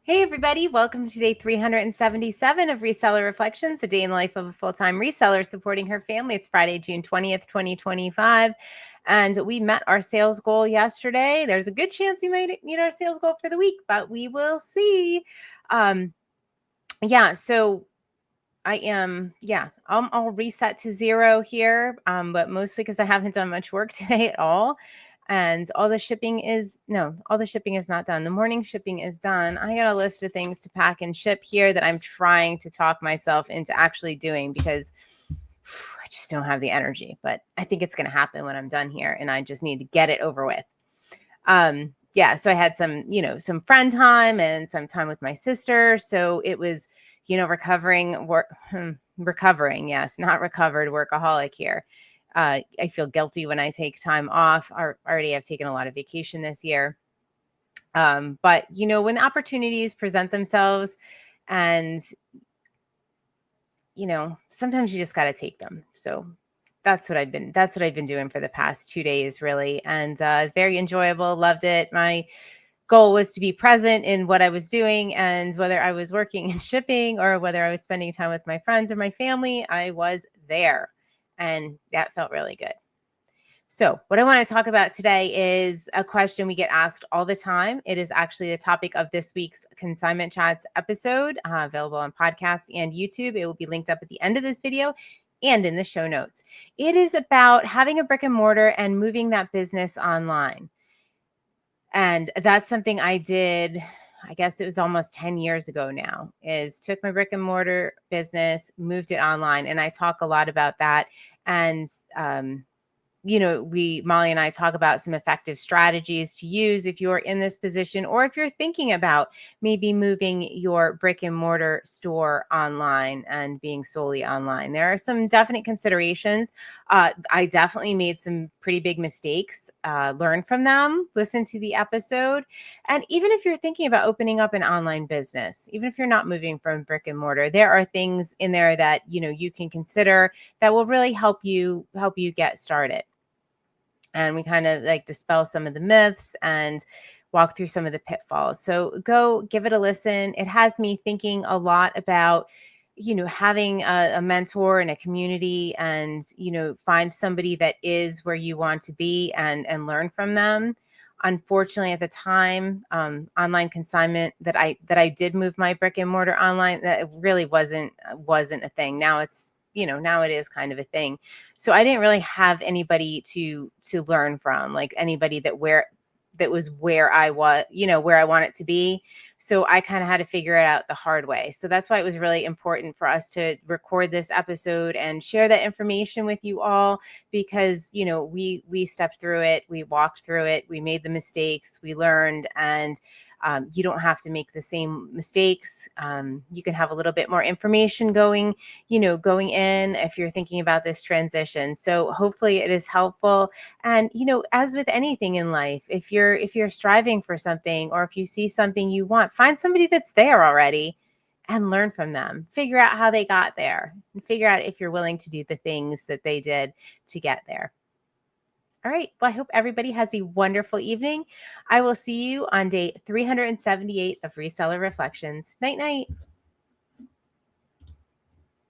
Hey everybody, welcome to day 377 of Reseller Reflections, a day in the life of a full-time reseller supporting her family. It's Friday, June 20th, 2025, and we met our sales goal yesterday. There's a good chance we might meet our sales goal for the week, but we will see. So I'll reset to zero here, but mostly because I haven't done much work today at all. And all the shipping is not done. The morning shipping is done. I got a list of things to pack and ship here that I'm trying to talk myself into actually doing because I just don't have the energy. But I think it's going to happen when I'm done here, and I just need to get it over with. So I had some friend time and some time with my sister. So it was, recovering. Yes, not recovered, workaholic here. I feel guilty when I take time off. Already I've taken a lot of vacation this year. But when the opportunities present themselves, and sometimes you just got to take them. So that's what I've been doing for the past 2 days, really. And very enjoyable. Loved it. My goal was to be present in what I was doing, and whether I was working and shipping or whether I was spending time with my friends or my family, I was there. And that felt really good. So what I want to talk about today is a question we get asked all the time. It is actually the topic of this week's Consignment Chats episode, available on podcast and YouTube. It will be linked up at the end of this video and in the show notes. It is about having a brick and mortar and moving that business online. And that's something I did, I guess it was almost 10 years ago now, is took my brick and mortar business, moved it online. And I talk a lot about that. And Molly and I talk about some effective strategies to use if you're in this position, or if you're thinking about maybe moving your brick and mortar store online and being solely online. There are some definite considerations. I definitely made some pretty big mistakes. Learn from them, listen to the episode. And even if you're thinking about opening up an online business, even if you're not moving from brick and mortar, there are things in there that, you can consider that will really help you get started. And we kind of like dispel some of the myths and walk through some of the pitfalls. So go give it a listen. It has me thinking a lot about, having a mentor and a community, and, find somebody that is where you want to be and learn from them. Unfortunately, at the time, online consignment that I did move my brick and mortar online, that really wasn't a thing. Now now it is kind of a thing. So I didn't really have anybody to learn from, like anybody that was where I was, where I want it to be. So I kind of had to figure it out the hard way. So that's why it was really important for us to record this episode and share that information with you all, because, we stepped through it, we walked through it, we made the mistakes, we learned, and you don't have to make the same mistakes. You can have a little bit more information going in if you're thinking about this transition. So hopefully it is helpful. And, as with anything in life, if you're striving for something, or if you see something you want, find somebody that's there already and learn from them. Figure out how they got there, and figure out if you're willing to do the things that they did to get there. All right. Well, I hope everybody has a wonderful evening. I will see you on day 378 of Reseller Reflections. Night, night.